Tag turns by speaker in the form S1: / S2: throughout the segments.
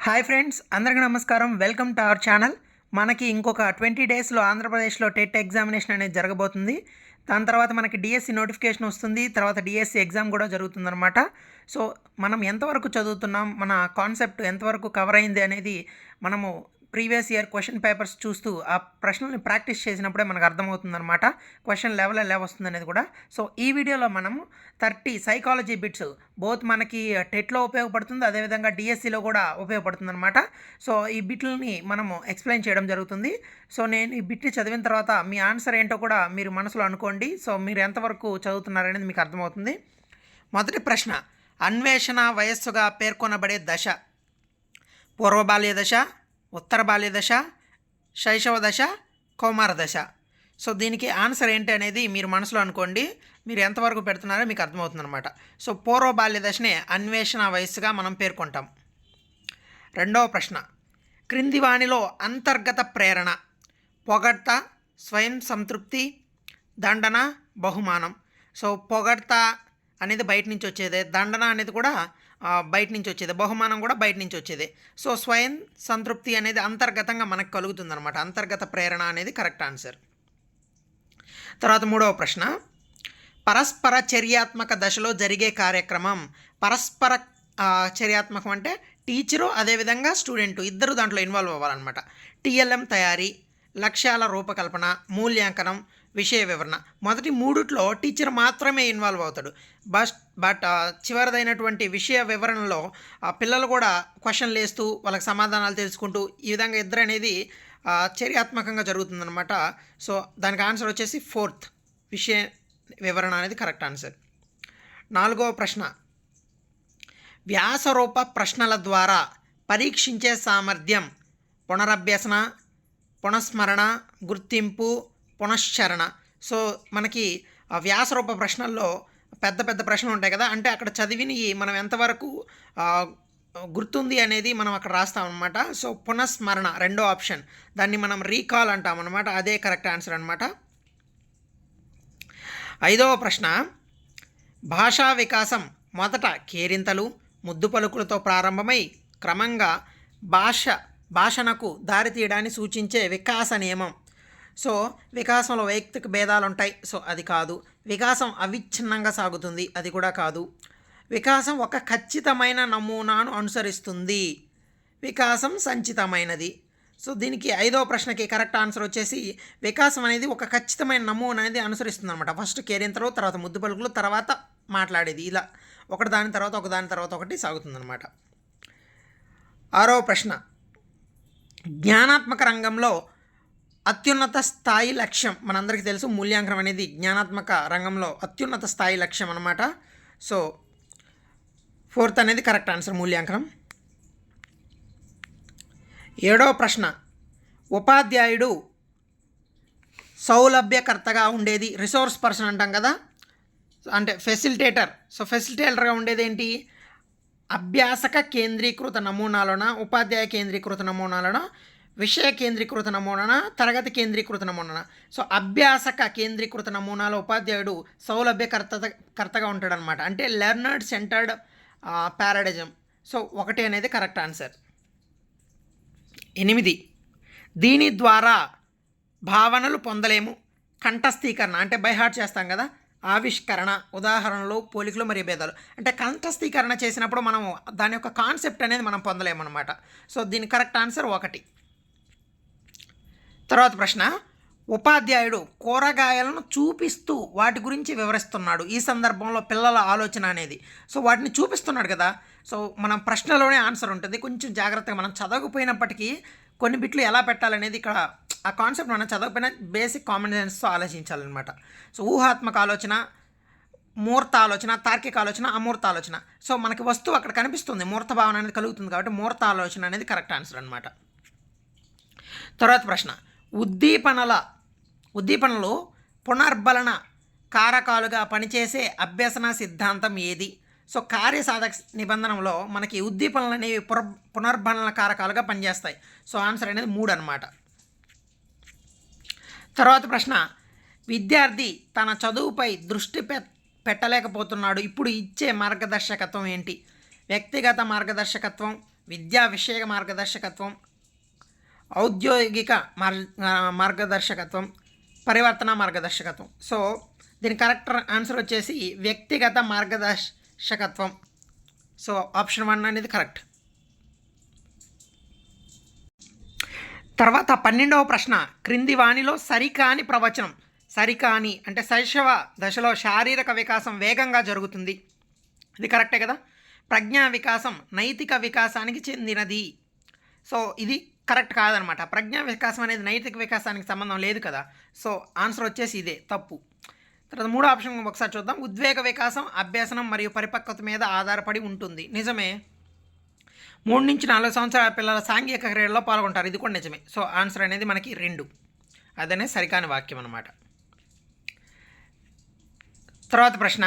S1: Hi friends, అందరికీ నమస్కారం. Welcome to our channel. మనకి ఇంకొక 20 డేస్లో ఆంధ్రప్రదేశ్లో టెట్ ఎగ్జామినేషన్ అనేది జరగబోతుంది. దాని తర్వాత మనకి డిఎస్సి నోటిఫికేషన్ వస్తుంది. తర్వాత డిఎస్సి ఎగ్జామ్ కూడా జరుగుతుందన్నమాట. సో మనం ఎంతవరకు చదువుతున్నాం, మన కాన్సెప్ట్ ఎంతవరకు కవర్ అయింది అనేది మనము ప్రీవియస్ ఇయర్ క్వశ్చన్ పేపర్స్ చూస్తూ ఆ ప్రశ్నల్ని ప్రాక్టీస్ చేసినప్పుడే మనకు అర్థమవుతుందన్నమాట. క్వశ్చన్ లెవెల్ ఎలా వస్తుంది అనేది కూడా. సో ఈ వీడియోలో మనము 30 సైకాలజీ బిట్స్ బోత్ మనకి టెట్లో ఉపయోగపడుతుంది, అదేవిధంగా డిఎస్సిలో కూడా ఉపయోగపడుతుంది అనమాట. సో ఈ బిట్లని మనము ఎక్స్ప్లెయిన్ చేయడం జరుగుతుంది. సో నేను ఈ బిట్ని చదివిన తర్వాత మీ ఆన్సర్ ఏంటో కూడా మీరు మనసులో అనుకోండి. సో మీరు ఎంతవరకు చదువుతున్నారనేది మీకు అర్థమవుతుంది. మొదటి ప్రశ్న, అన్వేషణ వయస్సుగా పేర్కొనబడే దశ పూర్వ బాల్య దశ, ఉత్తర బాల్య దశ, శైశవ దశ, కౌమార దశ. సో దీనికి ఆన్సర్ ఏంటి అనేది మీరు మనసులో అనుకోండి. మీరు ఎంతవరకు పెడుతున్నారో మీకు అర్థమవుతుంది అనమాట. సో పూర్వ బాల్య దశనే అన్వేషణ వయస్సుగా మనం పేర్కొంటాం. రెండవ ప్రశ్న, క్రింది వాణిలో అంతర్గత ప్రేరణ పొగడ్త, స్వయం సంతృప్తి, దండన, బహుమానం. సో పొగడ్త అనేది బయట నుంచి వచ్చేదే, దండన అనేది కూడా బయట నుంచి వచ్చేది, బహుమానం కూడా బయట నుంచి వచ్చేది. సో స్వయం సంతృప్తి అనేది అంతర్గతంగా మనకు కలుగుతుంది అనమాట. అంతర్గత ప్రేరణ అనేది కరెక్ట్ ఆన్సర్. తర్వాత మూడవ ప్రశ్న, పరస్పర చర్యాత్మక దశలో జరిగే కార్యక్రమం. పరస్పర చర్యాత్మకం అంటే టీచరు అదేవిధంగా స్టూడెంట్ ఇద్దరు దాంట్లో ఇన్వాల్వ్ అవ్వాలన్నమాట. టీఎల్ఎం తయారీ, లక్ష్యాల రూపకల్పన, మూల్యాంకనం, విషయ వివరణ. మొదటి మూడిట్లో టీచర్ మాత్రమే ఇన్వాల్వ్ అవుతాడు. బట్ చివరిదైనటువంటి విషయ వివరణలో పిల్లలు కూడా క్వశ్చన్లు వేస్తూ వాళ్ళకి సమాధానాలు తెలుసుకుంటూ ఈ విధంగా ఇద్దరు అనేది చర్యాత్మకంగా జరుగుతుందన్నమాట. సో దానికి ఆన్సర్ వచ్చేసి ఫోర్త్, విషయ వివరణ అనేది కరెక్ట్ ఆన్సర్. నాలుగవ ప్రశ్న, వ్యాసరూప ప్రశ్నల ద్వారా పరీక్షించే సామర్థ్యం పునరభ్యసన, పునఃస్మరణ, గుర్తింపు, పునశ్చరణ. సో మనకి వ్యాసరూప ప్రశ్నల్లో పెద్ద పెద్ద ప్రశ్నలు ఉంటాయి కదా, అంటే అక్కడ చదివిని మనం ఎంతవరకు గుర్తుంది అనేది మనం అక్కడ రాస్తాం అనమాట. సో పునఃస్మరణ రెండో ఆప్షన్, దాన్ని మనం రీకాల్ అంటాం అనమాట. అదే కరెక్ట్ ఆన్సర్ అనమాట. ఐదవ ప్రశ్న, భాషా వికాసం మొదట కేరింతలు, ముద్దు పలుకులతో ప్రారంభమై క్రమంగా భాషనకు దారితీయడాన్ని సూచించే వికాస నియమం. సో వికాసంలో వైయక్తిక భేదాలు ఉంటాయి, సో అది కాదు. వికాసం అవిచ్ఛిన్నంగా సాగుతుంది, అది కూడా కాదు. వికాసం ఒక ఖచ్చితమైన నమూనాను అనుసరిస్తుంది, వికాసం సంచితమైనది. సో దీనికి ఐదవ ప్రశ్నకి కరెక్ట్ ఆన్సర్ వచ్చేసి వికాసం అనేది ఒక ఖచ్చితమైన నమూనా అనేది అనుసరిస్తుంది అనమాట. ఫస్ట్ కేరింతలు, తర్వాత ముద్దు పలుకులు, తర్వాత మాట్లాడేది, ఇలా ఒకటి దాని తర్వాత ఒకటి సాగుతుందన్నమాట. ఆరవ ప్రశ్న, జ్ఞానాత్మక రంగంలో అత్యున్నత స్థాయి లక్ష్యం. మనందరికీ తెలుసు మూల్యాంకనం అనేది జ్ఞానాత్మక రంగంలో అత్యున్నత స్థాయి లక్ష్యం అన్నమాట. సో ఫోర్త్ అనేది కరెక్ట్ ఆన్సర్, మూల్యాంకనం. ఏడవ ప్రశ్న, ఉపాధ్యాయుడు సౌలభ్యకర్తగా ఉండేది, రిసోర్స్ పర్సన్ అంటాం కదా, అంటే ఫెసిలిటేటర్. సో ఫెసిలిటేటర్గా ఉండేది ఏంటి? అభ్యాసక కేంద్రీకృత నమూనాలోన, ఉపాధ్యాయ కేంద్రీకృత నమూనాలోన, విషయ కేంద్రీకృత నమూనా, తరగతి కేంద్రీకృత నమూనా. సో అభ్యాసక కేంద్రీకృత నమూనాలో ఉపాధ్యాయుడు సౌలభ్యకర్తగా ఉంటాడనమాట, అంటే లెర్నర్డ్ సెంటర్డ్ పారాడిజం. సో ఒకటి అనేది కరెక్ట్ ఆన్సర్. 8, దీని ద్వారా భావనలు పొందలేము. కంఠస్థీకరణ అంటే బైహార్ట్ చేస్తాం కదా, ఆవిష్కరణ, ఉదాహరణలు, పోలికలు మరియు భేదాలు. అంటే కంఠస్థీకరణ చేసినప్పుడు మనము దాని యొక్క కాన్సెప్ట్ అనేది మనం పొందలేము అనమాట. సో దీని కరెక్ట్ ఆన్సర్ 1. తర్వాత ప్రశ్న, ఉపాధ్యాయుడు కూరగాయలను చూపిస్తూ వాటి గురించి వివరిస్తున్నాడు. ఈ సందర్భంలో పిల్లల ఆలోచన అనేది, సో వాటిని చూపిస్తున్నాడు కదా. సో మనం ప్రశ్నలోనే ఆన్సర్ ఉంటుంది. కొంచెం జాగ్రత్తగా మనం చదవకపోయినప్పటికీ కొన్ని బిట్లు ఎలా పెట్టాలనేది ఇక్కడ ఆ కాన్సెప్ట్ మనం చదవకపోయినా బేసిక్ కామన్ సెన్స్తో ఆలోచించాలన్నమాట. సో ఊహాత్మక ఆలోచన, మూర్త ఆలోచన, తార్కిక ఆలోచన, అమూర్త ఆలోచన. సో మనకి వస్తువు అక్కడ కనిపిస్తుంది, మూర్త భావన అనేది కలుగుతుంది, కాబట్టి మూర్త ఆలోచన అనేది కరెక్ట్ ఆన్సర్ అనమాట. తర్వాత ప్రశ్న, ఉద్దీపనలో పునర్బలన కారకాలుగా పనిచేసే అభ్యసన సిద్ధాంతం ఏది? సో కార్యసాధక నిబంధనలో మనకి ఉద్దీపనలు అనేవి పునర్బలన కారకాలుగా పనిచేస్తాయి. సో ఆన్సర్ అనేది 3 అనమాట. తర్వాత ప్రశ్న, విద్యార్థి తన చదువుపై దృష్టి పెట్టలేకపోతున్నాడు, ఇప్పుడు ఇచ్చే మార్గదర్శకత్వం ఏంటి? వ్యక్తిగత మార్గదర్శకత్వం, విద్యా విషయ మార్గదర్శకత్వం, ఔద్యోగిక మార్గదర్శకత్వం, పరివర్తన మార్గదర్శకత్వం. సో దీని కరెక్ట్ ఆన్సర్ వచ్చేసి వ్యక్తిగత మార్గదర్శకత్వం. సో ఆప్షన్ 1 అనేది కరెక్ట్. తర్వాత 12వ ప్రశ్న, క్రింది వాణిలో సరికాని ప్రవచనం. సరికాని అంటే శైశవ దశలో శారీరక వికాసం వేగంగా జరుగుతుంది. ఇది కరెక్టే కదా. ప్రజ్ఞా వికాసం నైతిక వికాసానికి చెందినది. సో ఇది కరెక్ట్ కాదనమాట. ప్రజ్ఞా వికాసం అనేది నైతిక వికాసానికి సంబంధం లేదు కదా. సో ఆన్సర్ వచ్చేసి ఇదే, తప్పు. తర్వాత 3వ ఆప్షన్ ఒకసారి చూద్దాం. ఉద్వేగ వికాసం అభ్యసనం మరియు పరిపక్వత మీద ఆధారపడి ఉంటుంది. నిజమే. 3 నుంచి 4 సంవత్సరాల పిల్లల సాంఘిక క్రీడల్లో పాల్గొంటారు. ఇది కూడా నిజమే. సో ఆన్సర్ అనేది మనకి 2. అదనే సరికాని వాక్యం అన్నమాట. తర్వాత ప్రశ్న,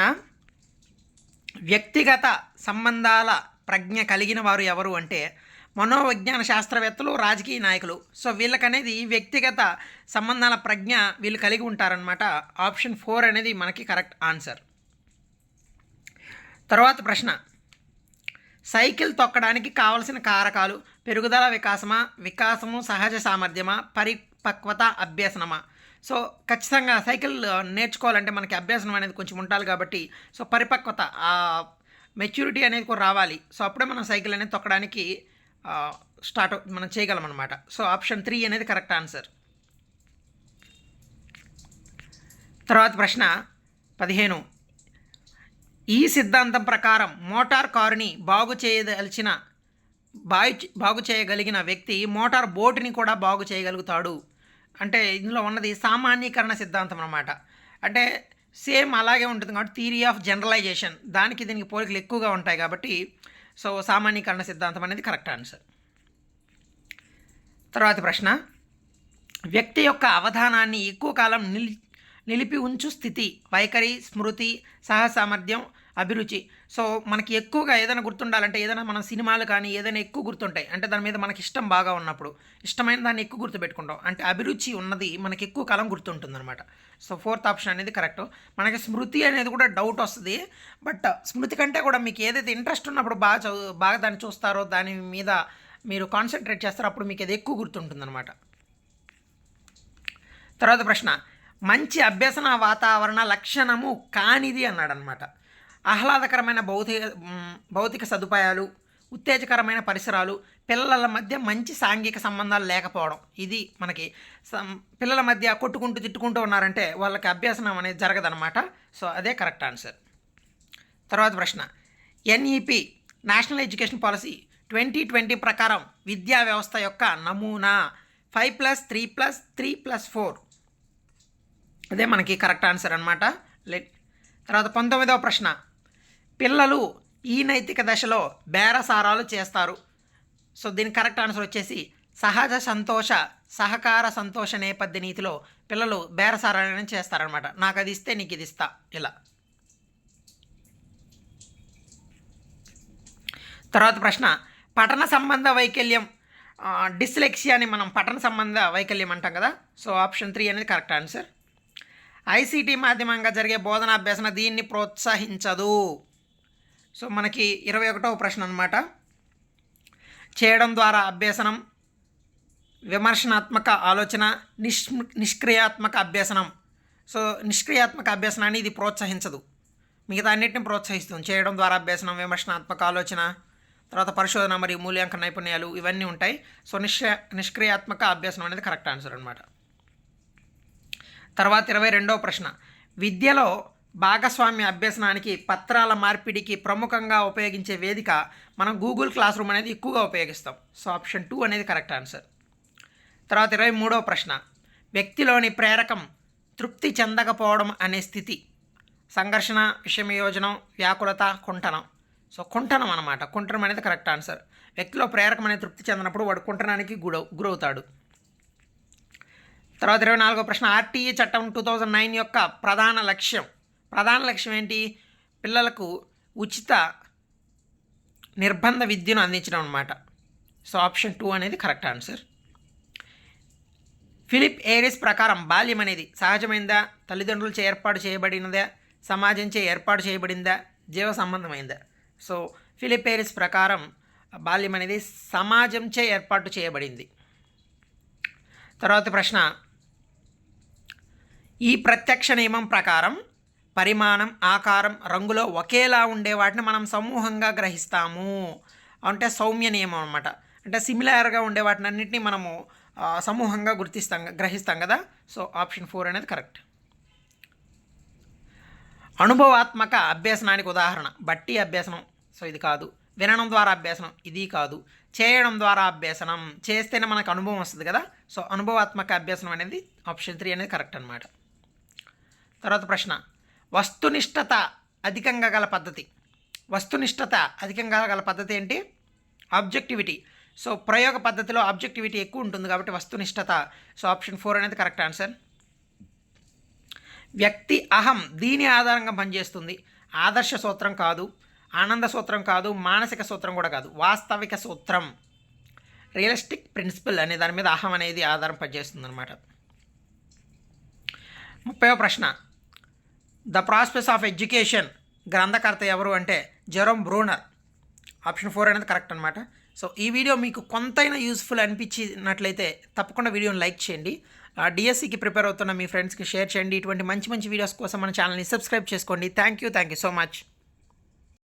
S1: వ్యక్తిగత సంబంధాల ప్రజ్ఞ కలిగిన వారు ఎవరు అంటే మనోవిజ్ఞాన శాస్త్రవేత్తలు, రాజకీయ నాయకులు. సో వీళ్ళకనేది వ్యక్తిగత సంబంధాల ప్రజ్ఞ వీళ్ళు కలిగి ఉంటారనమాట. ఆప్షన్ 4 అనేది మనకి కరెక్ట్ ఆన్సర్. తర్వాత ప్రశ్న, సైకిల్ తొక్కడానికి కావలసిన కారకాలు పెరుగుదల వికాసము సహజ సామర్థ్యమా, పరిపక్వత, అభ్యసనమా. సో ఖచ్చితంగా సైకిల్ నేర్చుకోవాలంటే మనకి అభ్యసనం అనేది కొంచెం ఉండాలి కాబట్టి సో పరిపక్వత, మెచ్యూరిటీ అనేది కూడా రావాలి. సో అప్పుడే మనం సైకిల్ అనేది తొక్కడానికి మనం చేయగలం అనమాట. సో ఆప్షన్ 3 అనేది కరెక్ట్ ఆన్సర్. తర్వాత ప్రశ్న 15, ఈ సిద్ధాంతం ప్రకారం మోటార్ కారుని బాగు చేయగలిగిన వ్యక్తి మోటార్ బోటుని కూడా బాగు చేయగలుగుతాడు. అంటే ఇందులో ఉన్నది సామాన్యీకరణ సిద్ధాంతం అన్నమాట. అంటే సేమ్ అలాగే ఉంటుంది కాబట్టి థియరీ ఆఫ్ జనరలైజేషన్, దానికి దీనికి పోలికలు ఎక్కువగా ఉంటాయి కాబట్టి సో సామాన్యీకరణ సిద్ధాంతం అనేది కరెక్ట్ ఆన్సర్. తర్వాత ప్రశ్న, వ్యక్తి యొక్క అవధానాన్ని ఎక్కువ కాలం నిలిపి ఉంచు స్థితి, వైఖరి, స్మృతి, సహసామర్థ్యం, అభిరుచి. సో మనకి ఎక్కువగా ఏదైనా గుర్తుండాలంటే ఏదైనా మనం సినిమాలు కానీ ఏదైనా ఎక్కువ గుర్తుంటాయి అంటే దాని మీద మనకి ఇష్టం బాగా ఉన్నప్పుడు ఇష్టమైన దాన్ని ఎక్కువ గుర్తుపెట్టుకుంటాం. అంటే అభిరుచి ఉన్నది మనకి ఎక్కువ కాలం గుర్తుంటుంది అనమాట. సో 4th ఆప్షన్ అనేది కరెక్ట్. మనకి స్మృతి అనేది కూడా డౌట్ వస్తుంది. బట్ స్మృతి కంటే కూడా మీకు ఏదైతే ఇంట్రెస్ట్ ఉన్నప్పుడు బాగా దాన్ని చూస్తారో దాని మీద మీరు కాన్సన్ట్రేట్ చేస్తారో అప్పుడు మీకు అది ఎక్కువ గుర్తుంటుంది అనమాట. తర్వాత ప్రశ్న, మంచి అభ్యసన వాతావరణ లక్షణము కానిది అన్నాడనమాట. ఆహ్లాదకరమైన భౌతిక సదుపాయాలు, ఉత్తేజకరమైన పరిసరాలు, పిల్లల మధ్య మంచి సాంఘిక సంబంధాలు లేకపోవడం. ఇది మనకి పిల్లల మధ్య కొట్టుకుంటూ తిట్టుకుంటూ ఉన్నారంటే వాళ్ళకి అభ్యసనం అనేది జరగదనమాట. సో అదే కరెక్ట్ ఆన్సర్. తర్వాత ప్రశ్న, ఎన్ఈపి నేషనల్ ఎడ్యుకేషన్ పాలసీ 2020 ప్రకారం విద్యా వ్యవస్థ యొక్క నమూనా 5+3+3+4. అదే మనకి కరెక్ట్ ఆన్సర్ అనమాట. తర్వాత 19వ ప్రశ్న, పిల్లలు ఈ నైతిక దశలో బేరసారాలు చేస్తారు. సో దీని కరెక్ట్ ఆన్సర్ వచ్చేసి సహజ సంతోష సహకార సంతోష నేపథ్య నీతిలో పిల్లలు బేరసారాలను చేస్తారనమాట. నాకు అది ఇస్తే నీకు ఇది ఇస్తా ఇలా. తర్వాత ప్రశ్న, పఠన సంబంధ వైకల్యం, డిస్లెక్సియాని మనం పఠన సంబంధ వైకల్యం అంటాం కదా. సో ఆప్షన్ 3 అనేది కరెక్ట్ ఆన్సర్. ఐసీటీ మాధ్యమంగా జరిగే బోధనాభ్యాసన దీన్ని ప్రోత్సహించదు. సో మనకి 21వ ప్రశ్న అనమాట. చేయడం ద్వారా అభ్యసనం, విమర్శనాత్మక ఆలోచన, నిష్క్రియాత్మక అభ్యసనం. సో నిష్క్రియాత్మక అభ్యసనాన్ని ఇది ప్రోత్సహించదు, మిగతా అన్నిటిని ప్రోత్సహిస్తుంది. చేయడం ద్వారా అభ్యసనం, విమర్శనాత్మక ఆలోచన, తర్వాత పరిశోధన మరియు మూల్యాంకన నైపుణ్యాలు ఇవన్నీ ఉంటాయి. సో నిష్క్రియాత్మక అభ్యసనం అనేది కరెక్ట్ ఆన్సర్ అనమాట. తర్వాత 22వ ప్రశ్న, విద్యలో భాగస్వామ్య అభ్యసనానికి పత్రాల మార్పిడికి ప్రముఖంగా ఉపయోగించే వేదిక మనం గూగుల్ క్లాస్ రూమ్ అనేది ఎక్కువగా ఉపయోగిస్తాం. సో ఆప్షన్ 2 అనేది కరెక్ట్ ఆన్సర్. తర్వాత 23వ ప్రశ్న, వ్యక్తిలోని ప్రేరకం తృప్తి చెందకపోవడం అనే స్థితి, సంఘర్షణ, విషమయోజనం, వ్యాకులత, కుంఠనం. సో కుంఠనం అనమాట. కుంఠనం అనేది కరెక్ట్ ఆన్సర్. వ్యక్తిలో ప్రేరకం అనేది తృప్తి చెందినప్పుడు వాడు కుంఠనానికి గురవుతాడు. తర్వాత 24వ ప్రశ్న, ఆర్టీఈ చట్టం 2009 యొక్క ప్రధాన లక్ష్యం ఏంటి? పిల్లలకు ఉచిత నిర్బంధ విద్యను అందించడం అనమాట. సో ఆప్షన్ 2 అనేది కరెక్ట్ ఆన్సర్. ఫిలిప్ ఏరిస్ ప్రకారం బాల్యం అనేది సహజమైందా, తల్లిదండ్రులచే ఏర్పాటు చేయబడినదా, సమాజంచే ఏర్పాటు చేయబడిందా, జీవ సంబంధమైందా? సో ఫిలిప్ ఏరిస్ ప్రకారం బాల్యం అనేది సమాజంచే ఏర్పాటు చేయబడింది. తర్వాత ప్రశ్న, ఈ ప్రత్యక్ష నియమం ప్రకారం పరిమాణం, ఆకారం, రంగులో ఒకేలా ఉండే వాటిని మనం సమూహంగా గ్రహిస్తాము. అంటే సౌమ్య నియమం అనమాట. అంటే సిమిలర్గా ఉండే వాటిని అన్నింటినీ మనము సమూహంగా గ్రహిస్తాం కదా. సో ఆప్షన్ 4 అనేది కరెక్ట్. అనుభవాత్మక అభ్యసనానికి ఉదాహరణ బట్టి అభ్యసనం. సో ఇది కాదు. వినడం ద్వారా అభ్యసనం. ఇది కాదు. చేయడం ద్వారా అభ్యసనం. చేస్తేనే మనకు అనుభవం వస్తుంది కదా. సో అనుభవాత్మక అభ్యసనం అనేది ఆప్షన్ 3 అనేది కరెక్ట్ అనమాట. తర్వాత ప్రశ్న, వస్తునిష్టత అధికంగా గల పద్ధతి. వస్తునిష్టత అధికంగా గల పద్ధతి ఏంటి? ఆబ్జెక్టివిటీ. సో ప్రయోగ పద్ధతిలో ఆబ్జెక్టివిటీ ఎక్కువ ఉంటుంది కాబట్టి వస్తునిష్టత. సో ఆప్షన్ 4 అనేది కరెక్ట్ ఆన్సర్. వ్యక్తి అహం దీని ఆధారంగా పనిచేస్తుంది. ఆదర్శ సూత్రం కాదు, ఆనంద సూత్రం కాదు, మానసిక సూత్రం కూడా కాదు, వాస్తవిక సూత్రం, రియలిస్టిక్ ప్రిన్సిపల్ అనే దాని మీద అహం అనేది ఆధారం పనిచేస్తుంది అనమాట. 30వ ప్రశ్న, ద ప్రాసెస్ ఆఫ్ ఎడ్యుకేషన్ గ్రంథకర్త ఎవరు అంటే జెరోమ్ బ్రూనర్. ఆప్షన్ 4 అనేది కరెక్ట్ అనమాట. సో ఈ వీడియో మీకు కొంతైనా యూస్ఫుల్ అనిపించినట్లయితే తప్పకుండా వీడియోని లైక్ చేయండి. డిఎస్సికి ప్రిపేర్ అవుతున్న మీ ఫ్రెండ్స్కి షేర్ చేయండి. ఇటువంటి మంచి మంచి వీడియోస్ కోసం మన ఛానల్ని సబ్స్క్రైబ్ చేసుకోండి. Thank you so much.